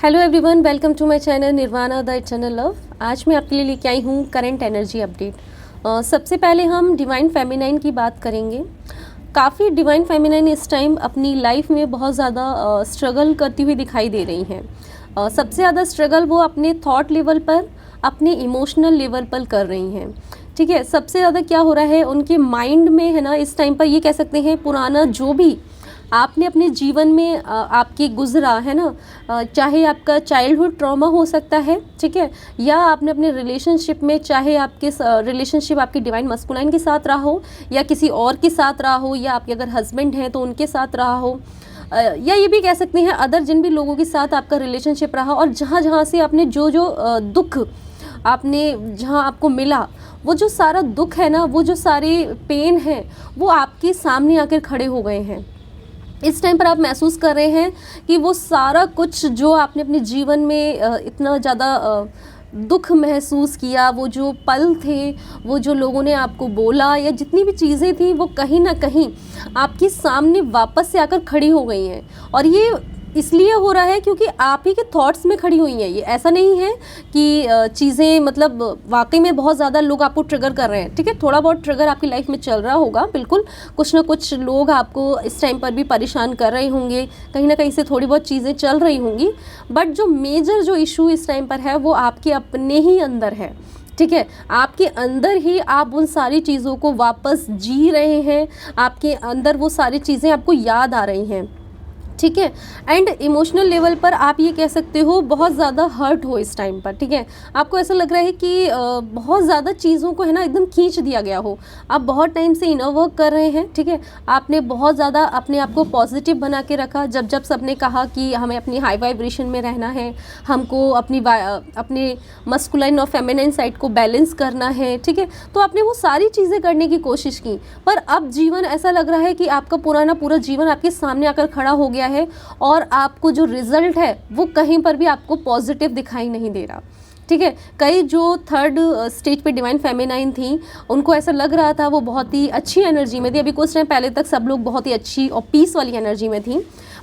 Hello everyone, welcome to my channel Nirvana the eternal love. आज मैं आपके लिए लेके आई हूँ करंट एनर्जी अपडेट। सबसे पहले हम डिवाइन फेमिनाइन की बात करेंगे। काफ़ी डिवाइन फेमिनाइन इस टाइम अपनी लाइफ में बहुत ज़्यादा स्ट्रगल करती हुई दिखाई दे रही हैं। सबसे ज़्यादा स्ट्रगल वो अपने थॉट लेवल पर, अपने इमोशनल लेवल पर कर रही हैं। ठीक है, सबसे ज़्यादा क्या हो रहा है उनके माइंड में, है ना, इस टाइम पर ये कह सकते हैं पुराना जो भी आपने अपने जीवन में आपकी गुजरा है ना, चाहे आपका चाइल्डहुड ट्रॉमा हो सकता है, ठीक है, या आपने अपने रिलेशनशिप में, चाहे आपके रिलेशनशिप आपकी डिवाइन मस्कुलाइन के साथ रहा हो या किसी और के साथ रहा हो, या आपके अगर हस्बैंड हैं तो उनके साथ रहा हो, या ये भी कह सकते हैं अदर जिन भी लोगों के साथ आपका रिलेशनशिप रहा, और जहाँ जहाँ से आपने जो जो दुख आपने जहाँ आपको मिला, वो जो सारा दुख है ना, वो जो सारे पेन है, वो आपके सामने आकर खड़े हो गए हैं। इस टाइम पर आप महसूस कर रहे हैं कि वो सारा कुछ जो आपने अपने जीवन में इतना ज़्यादा दुख महसूस किया, वो जो पल थे, वो जो लोगों ने आपको बोला, या जितनी भी चीज़ें थी, वो कहीं ना कहीं आपके सामने वापस से आकर खड़ी हो गई हैं। और ये इसलिए हो रहा है क्योंकि आप ही के थॉट्स में खड़ी हुई हैं। ये ऐसा नहीं है कि चीज़ें मतलब वाकई में बहुत ज़्यादा लोग आपको ट्रिगर कर रहे हैं। ठीक है, थोड़ा बहुत ट्रिगर आपकी लाइफ में चल रहा होगा, बिल्कुल कुछ ना कुछ लोग आपको इस टाइम पर भी परेशान कर रहे होंगे, कहीं ना कहीं से थोड़ी बहुत चीज़ें चल रही होंगी, बट जो मेजर जो इशू इस टाइम पर है वो आपके अपने ही अंदर है। ठीक है, आपके अंदर ही आप उन सारी चीज़ों को वापस जी रहे हैं, आपके अंदर वो सारी चीज़ें आपको याद आ रही हैं। ठीक है, एंड इमोशनल लेवल पर आप ये कह सकते हो बहुत ज़्यादा हर्ट हो इस टाइम पर। ठीक है, आपको ऐसा लग रहा है कि बहुत ज़्यादा चीज़ों को, है ना, एकदम खींच दिया गया हो। आप बहुत टाइम से इनर वर्क कर रहे हैं। ठीक है, आपने बहुत ज़्यादा अपने आप को पॉजिटिव बना के रखा। जब जब सबने कहा कि हमें अपनी हाई वाइब्रेशन में रहना है, हमको अपने मस्कुलाइन और फेमिनाइन साइड को बैलेंस करना है, ठीक है, तो आपने वो सारी चीज़ें करने की कोशिश की। पर अब जीवन ऐसा लग रहा है कि आपका पुराना पूरा जीवन आपके सामने आकर खड़ा हो गया है, और आपको जो रिजल्ट है वो कहीं पर भी आपको पॉजिटिव दिखाई नहीं दे रहा। ठीक है, कई जो थर्ड स्टेज पे डिवाइन फेमिनाइन थी, उनको ऐसा लग रहा था वो बहुत ही अच्छी एनर्जी में थी। अभी कुछ टाइम पहले तक सब लोग बहुत ही अच्छी और पीस वाली एनर्जी में थी,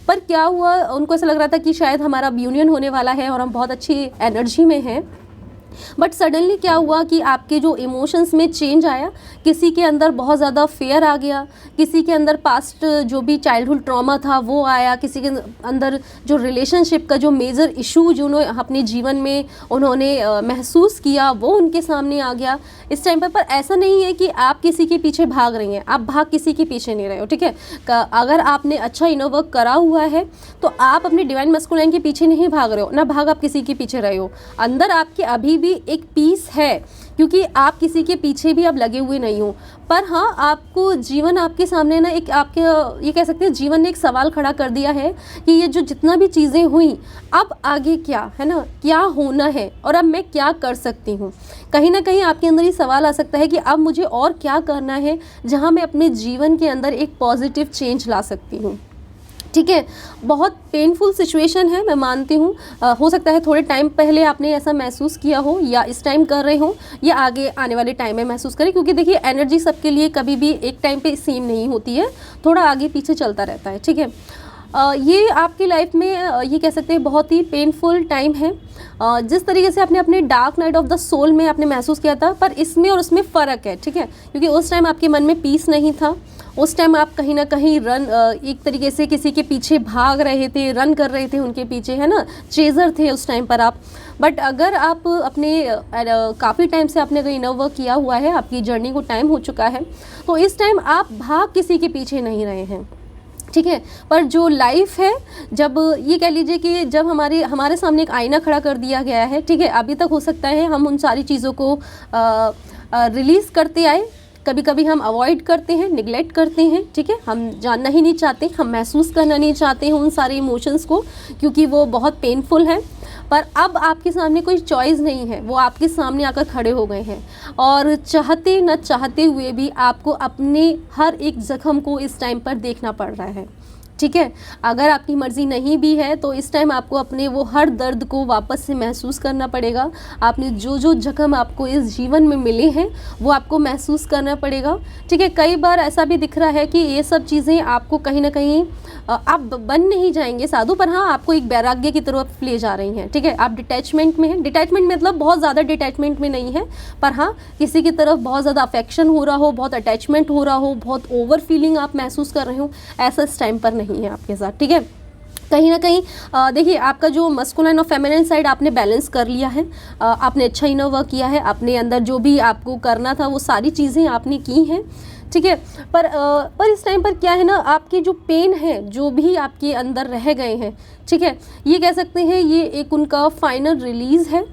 पर क्या हुआ, उनको ऐसा लग रहा था कि शायद हमारा यूनियन होने वाला है और हम बहुत अच्छी एनर्जी में हैं। बट सडनली क्या हुआ कि आपके जो इमोशंस में चेंज आया, किसी के अंदर बहुत ज़्यादा फेयर आ गया, किसी के अंदर पास्ट जो भी चाइल्डहुड ट्रॉमा था वो आया, किसी के अंदर जो रिलेशनशिप का जो मेजर इशू जो उन्होंने अपने जीवन में उन्होंने महसूस किया, वो उनके सामने आ गया इस टाइम पर ऐसा नहीं है कि आप किसी के पीछे भाग रही हैं, आप भाग किसी के पीछे नहीं रहे हो। ठीक है, अगर आपने अच्छा इनर वर्क करा हुआ है तो आप अपने डिवाइन मस्कुलाइन के पीछे नहीं भाग रहे हो, ना भाग आप किसी के पीछे रहे हो। अंदर आपके अभी भी एक पीस है, क्योंकि आप किसी के पीछे भी अब लगे हुए नहीं हो। पर हाँ, आपको जीवन आपके सामने ना एक आपके ये कह सकते हैं जीवन ने एक सवाल खड़ा कर दिया है कि ये जो जितना भी चीज़ें हुई, अब आगे क्या, है ना, क्या होना है और अब मैं क्या कर सकती हूँ। कहीं ना कहीं आपके अंदर ये सवाल आ सकता है कि अब मुझे और क्या करना है जहाँ मैं अपने जीवन के अंदर एक पॉजिटिव चेंज ला सकती हूँ। ठीक है, बहुत पेनफुल सिचुएशन है, मैं मानती हूँ। हो सकता है थोड़े टाइम पहले आपने ऐसा महसूस किया हो, या इस टाइम कर रहे हो, या आगे आने वाले टाइम में महसूस करें, क्योंकि देखिए एनर्जी सबके लिए कभी भी एक टाइम पे सेम नहीं होती है, थोड़ा आगे पीछे चलता रहता है। ठीक है, ये आपकी लाइफ में ये कह सकते हैं बहुत ही पेनफुल टाइम है। जिस तरीके से आपने अपने dark night of the soul में आपने महसूस किया था, पर इसमें और उसमें फ़र्क है। ठीक है, क्योंकि उस टाइम आपके मन में पीस नहीं था, उस टाइम आप कहीं ना कहीं एक तरीके से किसी के पीछे भाग रहे थे, रन कर रहे थे उनके पीछे, है ना, चेजर थे उस टाइम पर आप। बट अगर आप अपने काफ़ी टाइम से आपने अगर इनर वर्क किया हुआ है, आपकी जर्नी को टाइम हो चुका है, तो इस टाइम आप भाग किसी के पीछे नहीं रहे हैं। ठीक है, पर जो लाइफ है, जब ये कह लीजिए कि जब हमारे सामने एक आईना खड़ा कर दिया गया है, ठीक है, अभी तक हो सकता है हम उन सारी चीज़ों को रिलीज़ करते आए, कभी कभी हम अवॉइड करते हैं, निगलेक्ट करते हैं। ठीक है, हम जानना ही नहीं चाहते, हम महसूस करना नहीं चाहते हैं उन सारे इमोशंस को, क्योंकि वो बहुत पेनफुल है। पर अब आपके सामने कोई चॉइस नहीं है, वो आपके सामने आकर खड़े हो गए हैं, और चाहते न चाहते हुए भी आपको अपने हर एक जख्म को इस टाइम पर देखना पड़ रहा है। ठीक है। अगर आपकी मर्ज़ी नहीं भी है तो इस टाइम आपको अपने वो हर दर्द को वापस से महसूस करना पड़ेगा। आपने जो जो जख्म आपको इस जीवन में मिले हैं वो आपको महसूस करना पड़ेगा, ठीक है। कई बार ऐसा भी दिख रहा है कि ये सब चीज़ें आपको कहीं ना कहीं आप बन नहीं जाएंगे साधु, पर हाँ आपको एक वैराग्य की तरफ ले जा रही हैं, ठीक है। आप डिटैचमेंट में हैं, डिटैचमेंट मतलब बहुत ज़्यादा डिटैचमेंट में नहीं है, पर हाँ किसी की तरफ बहुत ज़्यादा अफेक्शन हो रहा हो, बहुत अटैचमेंट हो रहा हो, बहुत ओवर फीलिंग आप महसूस कर रहे हो, ऐसा इस टाइम पर नहीं है आपके साथ, ठीक है। कहीं ना कहीं देखिए आपका जो मस्कुलाइन और फेमिनिन साइड आपने बैलेंस कर लिया है, आपने अच्छा इनर वर्क किया है, अपने अंदर जो भी आपको करना था वो सारी चीज़ें आपने की हैं, ठीक है। पर इस टाइम पर क्या है ना, आपके जो पेन है जो भी आपके अंदर रह गए हैं, ठीक है, ये कह सकते हैं ये एक उनका फाइनल रिलीज़ है,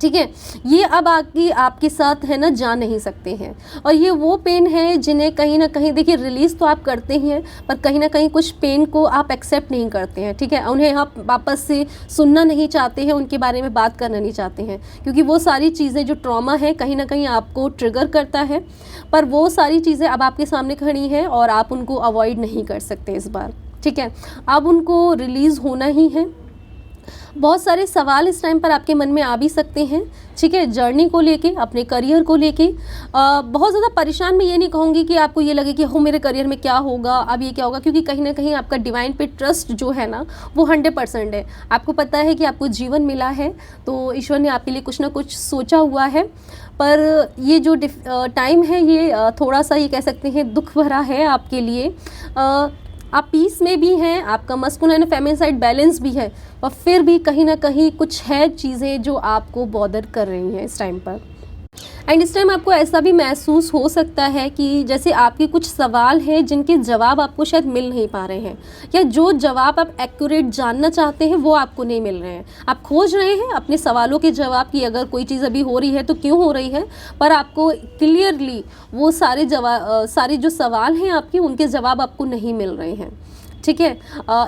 ठीक है। ये अब आपके साथ है ना जा नहीं सकते हैं, और ये वो पेन है जिन्हें कहीं ना कहीं देखिए रिलीज़ तो आप करते ही हैं, पर कहीं ना कहीं कुछ पेन को आप एक्सेप्ट नहीं करते हैं, ठीक है। उन्हें आप वापस से सुनना नहीं चाहते हैं, उनके बारे में बात करना नहीं चाहते हैं, क्योंकि वो सारी चीज़ें जो ट्रॉमा है कहीं ना कहीं आपको ट्रिगर करता है, पर वो सारी चीज़ें अब आपके सामने खड़ी हैं और आप उनको अवॉइड नहीं कर सकते इस बार, ठीक है। अब उनको रिलीज़ होना ही है। बहुत सारे सवाल इस टाइम पर आपके मन में आ भी सकते हैं, ठीक है, जर्नी को लेके, अपने करियर को लेके। बहुत ज़्यादा परेशान मैं ये नहीं कहूँगी कि आपको ये लगे कि हो मेरे करियर में क्या होगा, अब ये क्या होगा, क्योंकि कहीं ना कहीं आपका डिवाइन पे ट्रस्ट जो है ना वो 100% है। आपको पता है कि आपको जीवन मिला है तो ईश्वर ने आपके लिए कुछ ना कुछ सोचा हुआ है, पर ये जो टाइम है ये थोड़ा सा ये कह सकते हैं दुख भरा है आपके लिए। आप पीस में भी हैं, आपका मस्कुलाइन और फेमिनिन साइड बैलेंस भी है, और फिर भी कहीं ना कहीं कुछ है चीज़ें जो आपको बॉदर कर रही हैं इस टाइम पर। एंड इस टाइम आपको ऐसा भी महसूस हो सकता है कि जैसे आपके कुछ सवाल हैं जिनके जवाब आपको शायद मिल नहीं पा रहे हैं, या जो जवाब आप एक्यूरेट जानना चाहते हैं वो आपको नहीं मिल रहे हैं। आप खोज रहे हैं अपने सवालों के जवाब की, अगर कोई चीज़ अभी हो रही है तो क्यों हो रही है, पर आपको क्लियरली वो सारे जो सवाल हैं आपके उनके जवाब आपको नहीं मिल रहे हैं, ठीक है।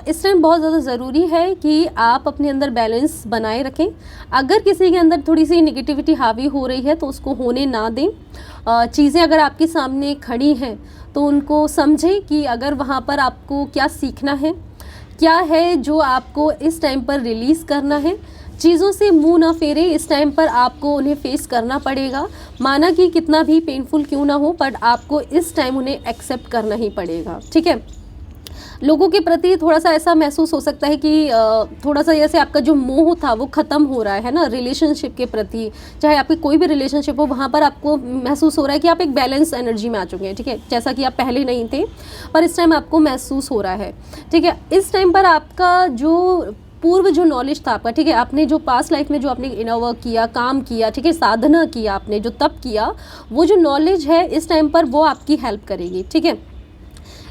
इस टाइम बहुत ज़्यादा ज़रूरी है कि आप अपने अंदर बैलेंस बनाए रखें। अगर किसी के अंदर थोड़ी सी नेगेटिविटी हावी हो रही है तो उसको होने ना दें। चीज़ें अगर आपके सामने खड़ी हैं तो उनको समझें कि अगर वहाँ पर आपको क्या सीखना है, क्या है जो आपको इस टाइम पर रिलीज़ करना है। चीज़ों से मुंह ना फेरें, इस टाइम पर आपको उन्हें फेस करना पड़ेगा, माना कि कितना भी पेनफुल क्यों ना हो, पर आपको इस टाइम उन्हें एक्सेप्ट करना ही पड़ेगा, ठीक है। लोगों के प्रति थोड़ा सा ऐसा महसूस हो सकता है कि थोड़ा सा जैसे आपका जो मोह था वो ख़त्म हो रहा है ना रिलेशनशिप के प्रति, चाहे आपकी कोई भी रिलेशनशिप हो, वहाँ पर आपको महसूस हो रहा है कि आप एक बैलेंस एनर्जी में आ चुके हैं, ठीक है, जैसा कि आप पहले नहीं थे, पर इस टाइम आपको महसूस हो रहा है, ठीक है। इस टाइम पर आपका जो पूर्व जो नॉलेज था आपका, ठीक है, आपने जो पास्ट लाइफ में जो आपने इनर वर्क किया, काम किया, ठीक है, साधना किया, आपने जो तप किया, वो जो नॉलेज है इस टाइम पर वो आपकी हेल्प करेगी, ठीक है।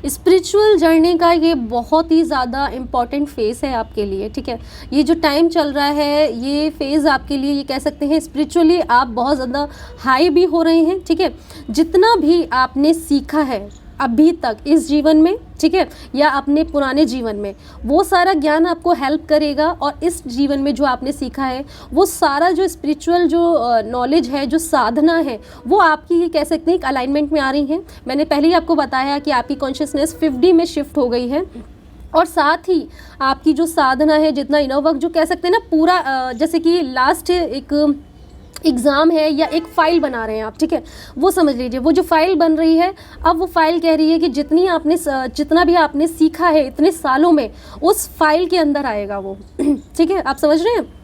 स्पिरिचुअल जर्नी का ये बहुत ही ज़्यादा इम्पॉर्टेंट फेज़ है आपके लिए, ठीक है। ये जो टाइम चल रहा है ये फेज़ आपके लिए, ये कह सकते हैं स्पिरिचुअली आप बहुत ज़्यादा हाई भी हो रहे हैं, ठीक है। जितना भी आपने सीखा है अभी तक इस जीवन में, ठीक है, या अपने पुराने जीवन में, वो सारा ज्ञान आपको हेल्प करेगा, और इस जीवन में जो आपने सीखा है वो सारा जो स्पिरिचुअल जो नॉलेज है, जो साधना है, वो आपकी ये कह सकते हैं एक अलाइनमेंट में आ रही है। मैंने पहले ही आपको बताया कि आपकी कॉन्शियसनेस 5D में शिफ्ट हो गई है, और साथ ही आपकी जो साधना है, जितना इनर वर्क जो कह सकते हैं ना पूरा, जैसे कि लास्ट एक एग्ज़ाम है या एक फ़ाइल बना रहे हैं आप, ठीक है, वो समझ लीजिए वो जो फाइल बन रही है, अब वो फाइल कह रही है कि जितना भी आपने सीखा है इतने सालों में उस फाइल के अंदर आएगा वो ठीक है, आप समझ रहे हैं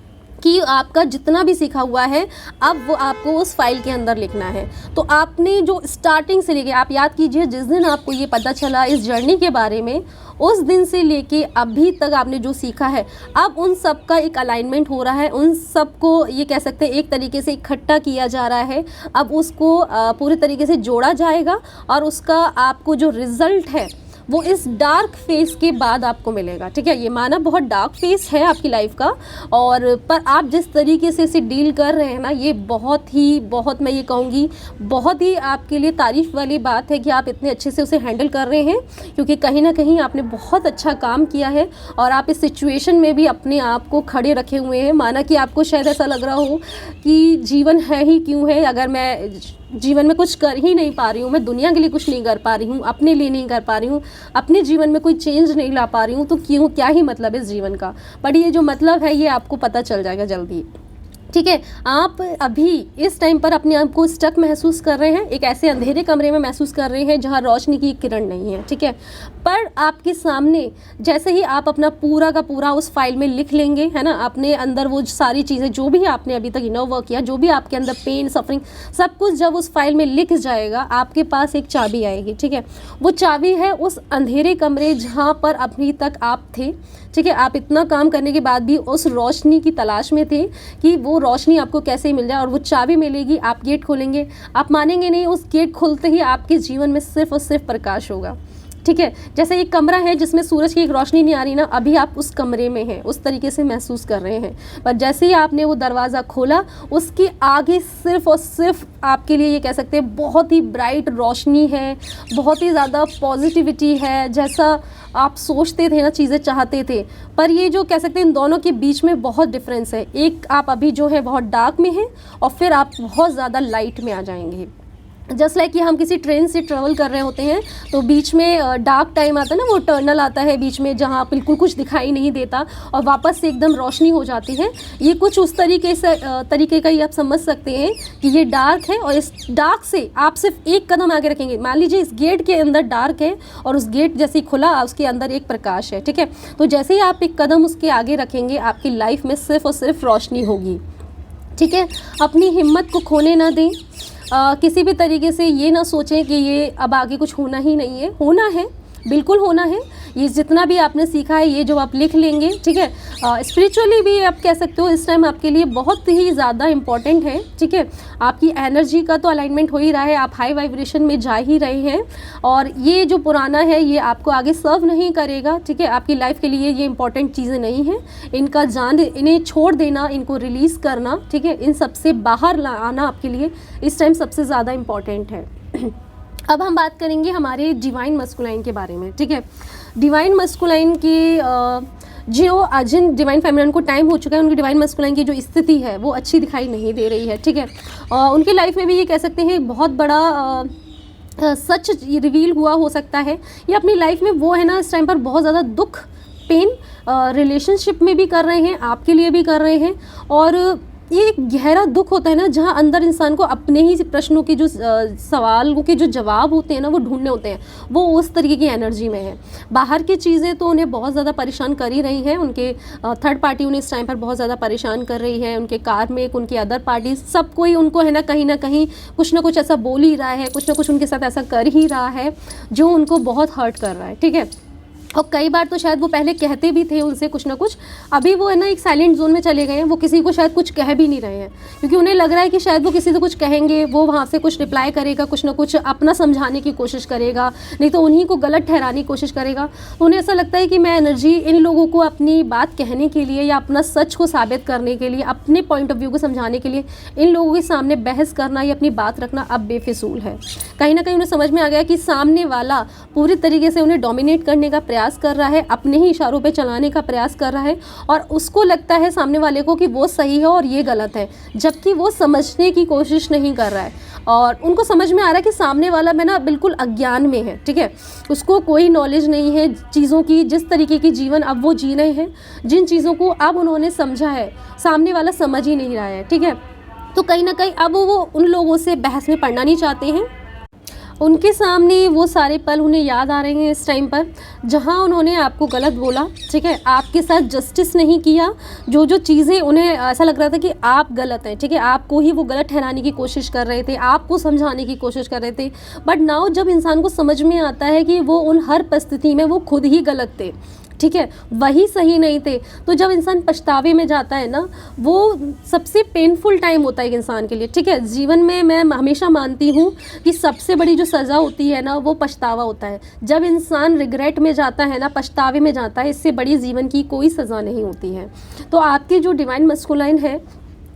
कि आपका जितना भी सीखा हुआ है अब वो आपको उस फाइल के अंदर लिखना है। तो आपने जो स्टार्टिंग से लेके, आप याद कीजिए जिस दिन आपको ये पता चला इस जर्नी के बारे में, उस दिन से लेके अभी तक आपने जो सीखा है, अब उन सब का एक अलाइनमेंट हो रहा है, उन सब को ये कह सकते हैं एक तरीके से इकट्ठा किया जा रहा है। अब उसको पूरे तरीके से जोड़ा जाएगा, और उसका आपको जो रिज़ल्ट है वो इस डार्क फेस के बाद आपको मिलेगा, ठीक है। ये माना बहुत डार्क फेस है आपकी लाइफ का, और पर आप जिस तरीके से इसे डील कर रहे हैं ना, ये बहुत मैं ये कहूँगी बहुत ही आपके लिए तारीफ़ वाली बात है कि आप इतने अच्छे से उसे हैंडल कर रहे हैं, क्योंकि कहीं ना कहीं आपने बहुत अच्छा काम किया है, और आप इस सिचुएशन में भी अपने आप को खड़े रखे हुए हैं। माना कि आपको शायद ऐसा लग रहा हो कि जीवन है ही क्यों है, अगर मैं जीवन में कुछ कर ही नहीं पा रही हूँ, मैं दुनिया के लिए कुछ नहीं कर पा रही हूँ, अपने लिए नहीं कर पा रही हूँ, अपने जीवन में कोई चेंज नहीं ला पा रही हूँ, तो क्यों, क्या ही मतलब इस जीवन का। बट ये जो मतलब है ये आपको पता चल जाएगा जल्दी। ठीक है, आप अभी इस टाइम पर अपने आप को स्टक महसूस कर रहे हैं, एक ऐसे अंधेरे कमरे में महसूस कर रहे हैं जहां रोशनी की किरण नहीं है। ठीक है, पर आपके सामने जैसे ही आप अपना पूरा का पूरा उस फाइल में लिख लेंगे, है ना, अपने अंदर वो सारी चीज़ें जो भी आपने अभी तक इनर वर्क किया, जो भी आपके अंदर पेन सफरिंग सब कुछ जब उस फाइल में लिख जाएगा, आपके पास एक चाबी आएगी। ठीक है, वो चाबी है उस अंधेरे कमरे जहाँ पर अभी तक आप थे। ठीक है, आप इतना काम करने के बाद भी उस रोशनी की तलाश में थे कि वो रोशनी आपको कैसे मिल जाए, और वो चाबी मिलेगी, आप गेट खोलेंगे, आप मानेंगे नहीं, उस गेट खोलते ही आपके जीवन में सिर्फ और सिर्फ प्रकाश होगा। ठीक है, जैसे एक कमरा है जिसमें सूरज की एक रोशनी नहीं आ रही ना, अभी आप उस कमरे में हैं, उस तरीके से महसूस कर रहे हैं। पर जैसे ही आपने वो दरवाज़ा खोला, उसके आगे सिर्फ और सिर्फ आपके लिए ये कह सकते हैं बहुत ही ब्राइट रोशनी है, बहुत ही ज़्यादा पॉजिटिविटी है, जैसा आप सोचते थे ना, चीज़ें चाहते थे। पर ये जो कह सकते हैं इन दोनों के बीच में बहुत डिफरेंस है। एक आप अभी जो है बहुत डार्क में हैं, और फिर आप बहुत ज़्यादा लाइट में आ जाएंगे। जस्ट लाइक कि हम किसी ट्रेन से ट्रेवल कर रहे होते हैं, तो बीच में डार्क टाइम आता है ना, वो टर्नल आता है बीच में जहाँ बिल्कुल कुछ दिखाई नहीं देता, और वापस से एकदम रोशनी हो जाती है। ये कुछ उस तरीके का ही आप समझ सकते हैं कि ये डार्क है, और इस डार्क से आप सिर्फ एक कदम आगे रखेंगे। मान लीजिए इस गेट के अंदर डार्क है, और उस गेट जैसे ही खुला उसके अंदर एक प्रकाश है। ठीक है, तो जैसे ही आप एक कदम उसके आगे रखेंगे, आपकी लाइफ में सिर्फ और सिर्फ रोशनी होगी। ठीक है, अपनी हिम्मत को खोने ना दें। किसी भी तरीके से ये ना सोचें कि ये अब आगे कुछ होना ही नहीं है, होना है, बिल्कुल होना है। ये जितना भी आपने सीखा है, ये जो आप लिख लेंगे, ठीक है, स्पिरिचुअली भी आप कह सकते हो इस टाइम आपके लिए बहुत ही ज़्यादा इम्पॉर्टेंट है। ठीक है, आपकी एनर्जी का तो अलाइनमेंट हो ही रहा है, आप हाई वाइब्रेशन में जा ही रहे हैं, और ये जो पुराना है ये आपको आगे सर्व नहीं करेगा। ठीक है, आपकी लाइफ के लिए ये इंपॉर्टेंट चीज़ें नहीं हैं, इनका इन्हें छोड़ देना, इनको रिलीज़ करना, ठीक है, इन सबसे बाहर आना आपके लिए इस टाइम सबसे ज़्यादा इम्पॉर्टेंट है। अब हम बात करेंगे हमारे डिवाइन मस्कुलाइन के बारे में। ठीक है, डिवाइन मस्कुलाइन की जिन डिवाइन फेमिनिन को टाइम हो चुका है, उनकी डिवाइन मस्कुलाइन की जो स्थिति है वो अच्छी दिखाई नहीं दे रही है। ठीक है, उनकी लाइफ में भी ये कह सकते हैं बहुत बड़ा सच रिवील हुआ हो सकता है। ये अपनी लाइफ में वो है ना, इस टाइम पर बहुत ज़्यादा दुख, पेन रिलेशनशिप में भी कर रहे हैं, आपके लिए भी कर रहे हैं, और ये एक गहरा दुख होता है ना, जहाँ अंदर इंसान को अपने ही प्रश्नों के जो सवालों के जो जवाब होते हैं ना, वो ढूंढने होते हैं, वो उस तरीके की एनर्जी में है। बाहर की चीज़ें तो उन्हें बहुत ज़्यादा परेशान कर ही रही हैं, उनके थर्ड पार्टी उन्हें इस टाइम पर बहुत ज़्यादा परेशान कर रही है, उनके कार्मिक, उनकी अदर पार्टी, सब कोई उनको है ना कहीं कुछ ना कुछ ऐसा बोल ही रहा है, कुछ ना कुछ उनके साथ ऐसा कर ही रहा है जो उनको बहुत हर्ट कर रहा है। ठीक है, और कई बार तो शायद वो पहले कहते भी थे उनसे कुछ ना कुछ, अभी वो है ना एक साइलेंट जोन में चले गए हैं, वो किसी को शायद कुछ कह भी नहीं रहे हैं, क्योंकि उन्हें लग रहा है कि शायद वो किसी से कुछ कहेंगे, वो वहाँ से कुछ रिप्लाई करेगा, कुछ ना कुछ अपना समझाने की कोशिश करेगा, नहीं तो उन्हीं को गलत ठहराने की कोशिश करेगा। तो उन्हें ऐसा लगता है कि मैं एनर्जी इन लोगों को अपनी बात कहने के लिए या अपना सच को साबित करने के लिए, अपने पॉइंट ऑफ व्यू को समझाने के लिए इन लोगों के सामने बहस करना या अपनी बात रखना अब बेफिजूल है। कहीं ना कहीं उन्हें समझ में आ गया कि सामने वाला पूरी तरीके से उन्हें डोमिनेट करने का प्रयास कर रहा है, अपने ही इशारों पे चलाने का प्रयास कर रहा है, और उसको लगता है सामने वाले को कि वो सही है और ये गलत है, जबकि वो समझने की कोशिश नहीं कर रहा है, और उनको समझ में आ रहा है कि सामने वाला में ना बिल्कुल अज्ञान में है। ठीक है, उसको कोई नॉलेज नहीं है चीज़ों की, जिस तरीके की जीवन अब वो जी रहे हैं, जिन चीज़ों को अब उन्होंने समझा है, सामने वाला समझ ही नहीं रहा है। ठीक है, तो कहीं ना कहीं अब वो उन लोगों से बहस में पड़ना नहीं चाहते हैं। उनके सामने वो सारे पल उन्हें याद आ रहे हैं इस टाइम पर, जहां उन्होंने आपको गलत बोला। ठीक है, आपके साथ जस्टिस नहीं किया, जो चीज़ें उन्हें ऐसा लग रहा था कि आप गलत हैं। ठीक है, आपको ही वो गलत ठहराने की कोशिश कर रहे थे, आपको समझाने की कोशिश कर रहे थे, बट नाउ जब इंसान को समझ में आता है कि वो उन हर परिस्थिति में वो खुद ही गलत थे, ठीक है, वही सही नहीं थे, तो जब इंसान पछतावे में जाता है ना, वो सबसे पेनफुल टाइम होता है एक इंसान के लिए। ठीक है, जीवन में मैं हमेशा मानती हूँ कि सबसे बड़ी जो सज़ा होती है ना, वो पछतावा होता है। जब इंसान रिग्रेट में जाता है ना, पछतावे में जाता है, इससे बड़ी जीवन की कोई सज़ा नहीं होती है। तो आपकी जो डिवाइन मस्कुलाइन है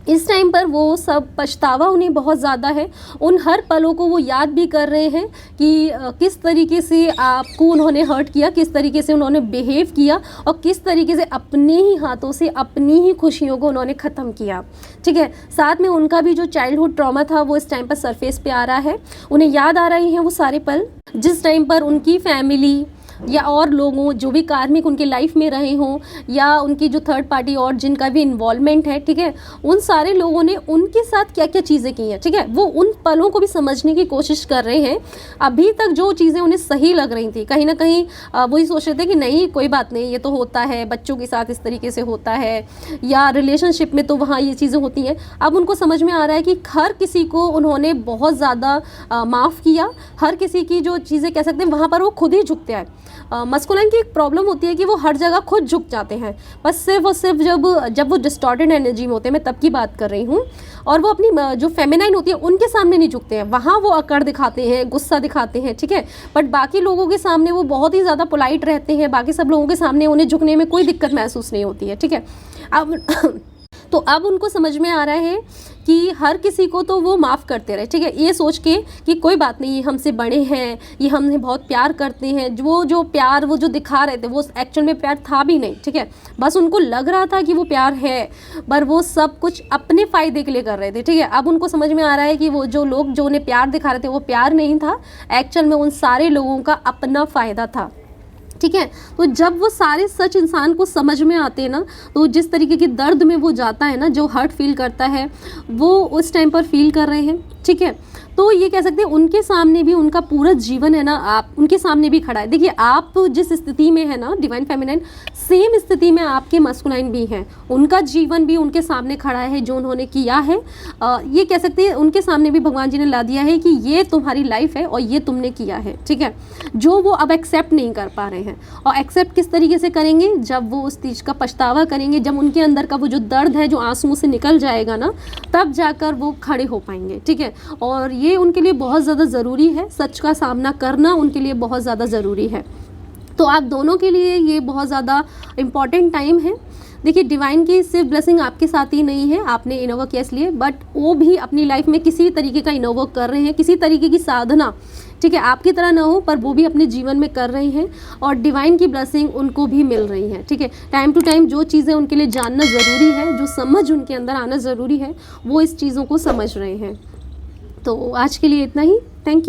इस टाइम पर वो सब पछतावा उन्हें बहुत ज़्यादा है। उन हर पलों को वो याद भी कर रहे हैं कि किस तरीके से आपको उन्होंने हर्ट किया, किस तरीके से उन्होंने बिहेव किया और किस तरीके से अपने ही हाथों से अपनी ही खुशियों को उन्होंने ख़त्म किया। ठीक है, साथ में उनका भी जो चाइल्डहुड ट्रॉमा था वो इस टाइम पर सरफेस पे आ रहा है। उन्हें याद आ रहे हैं वो सारे पल जिस टाइम पर उनकी फैमिली या और लोगों जो भी कार्मिक उनके लाइफ में रहे हों या उनकी जो थर्ड पार्टी और जिनका भी इन्वॉल्वमेंट है, ठीक है, उन सारे लोगों ने उनके साथ क्या क्या चीज़ें की हैं। ठीक है, वो उन पलों को भी समझने की कोशिश कर रहे हैं। अभी तक जो चीज़ें उन्हें सही लग रही थी, कहीं ना कहीं वही सोच रहे थे कि नहीं कोई बात नहीं, ये तो होता है, बच्चों के साथ इस तरीके से होता है या रिलेशनशिप में तो वहाँ ये चीज़ें होती हैं। अब उनको समझ में आ रहा है कि हर किसी को उन्होंने बहुत ज़्यादा माफ़ किया। हर किसी की जो चीज़ें कह सकते हैं वहाँ पर वो खुद ही झुकते हैं। मस्कुलाइन की एक प्रॉब्लम होती है कि वो हर जगह खुद झुक जाते हैं, बस सिर्फ और सिर्फ जब वो डिस्टॉर्टेड एनर्जी में होते हैं, मैं तब की बात कर रही हूँ। और वो अपनी जो फेमिनाइन होती है उनके सामने नहीं झुकते हैं, वहाँ वो अकड़ दिखाते हैं, गुस्सा दिखाते हैं। ठीक है, बट बाकी लोगों के सामने वो बहुत ही ज़्यादा पोलाइट रहते हैं। बाकी सब लोगों के सामने उन्हें झुकने में कोई दिक्कत महसूस नहीं होती है। ठीक है, अब तो अब उनको समझ में आ रहा है कि हर किसी को तो वो माफ़ करते रहे। ठीक है, ये सोच के कि कोई बात नहीं, ये हमसे बड़े हैं, ये हमने बहुत प्यार करते हैं। वो जो प्यार वो जो दिखा रहे थे वो एक्चुअल में प्यार था भी नहीं। ठीक है, बस उनको लग रहा था कि वो प्यार है, पर वो सब कुछ अपने फ़ायदे के लिए कर रहे थे। ठीक है, अब उनको समझ में आ रहा है कि वो जो लोग जो उन्हें प्यार दिखा रहे थे वो प्यार नहीं था, एक्चुअल में उन सारे लोगों का अपना फ़ायदा था। ठीक है, तो जब वो सारे सच इंसान को समझ में आते हैं ना, तो जिस तरीके के दर्द में वो जाता है ना, जो हर्ट फील करता है वो उस टाइम पर फील कर रहे हैं। ठीक है, तो ये कह सकते हैं उनके सामने भी उनका पूरा जीवन है ना, आप उनके सामने भी खड़ा है। देखिए, आप जिस स्थिति में है ना डिवाइन फेमिनाइन, सेम स्थिति में आपके मस्कुलाइन भी हैं। उनका जीवन भी उनके सामने खड़ा है, जो उन्होंने किया है ये कह सकते हैं उनके सामने भी भगवान जी ने ला दिया है कि ये तुम्हारी लाइफ है और ये तुमने किया है। ठीक है, जो वो अब एक्सेप्ट नहीं कर पा रहे हैं। और एक्सेप्ट किस तरीके से करेंगे, जब वो उस चीज़ का पछतावा करेंगे, जब उनके अंदर का वो जो दर्द है जो आंसुओं से निकल जाएगा ना, तब जाकर वो खड़े हो पाएंगे। ठीक है, और ये उनके लिए बहुत ज़्यादा ज़रूरी है, सच का सामना करना उनके लिए बहुत ज़्यादा ज़रूरी है। तो आप दोनों के लिए ये बहुत ज़्यादा इम्पॉर्टेंट टाइम है। देखिए, डिवाइन की सिर्फ ब्लेसिंग आपके साथ ही नहीं है, आपने इनोवा किया इसलिए, बट वो भी अपनी लाइफ में किसी तरीके का इनोवा कर रहे हैं, किसी तरीके की साधना। ठीक है, आपकी तरह ना हो पर वो भी अपने जीवन में कर रहे हैं और डिवाइन की ब्लेसिंग उनको भी मिल रही है। ठीक है, टाइम टू टाइम जो चीज़ें उनके लिए जानना ज़रूरी है, जो समझ उनके अंदर आना ज़रूरी है, वो इस चीज़ों को समझ रहे हैं। तो आज के लिए इतना ही। Thank you.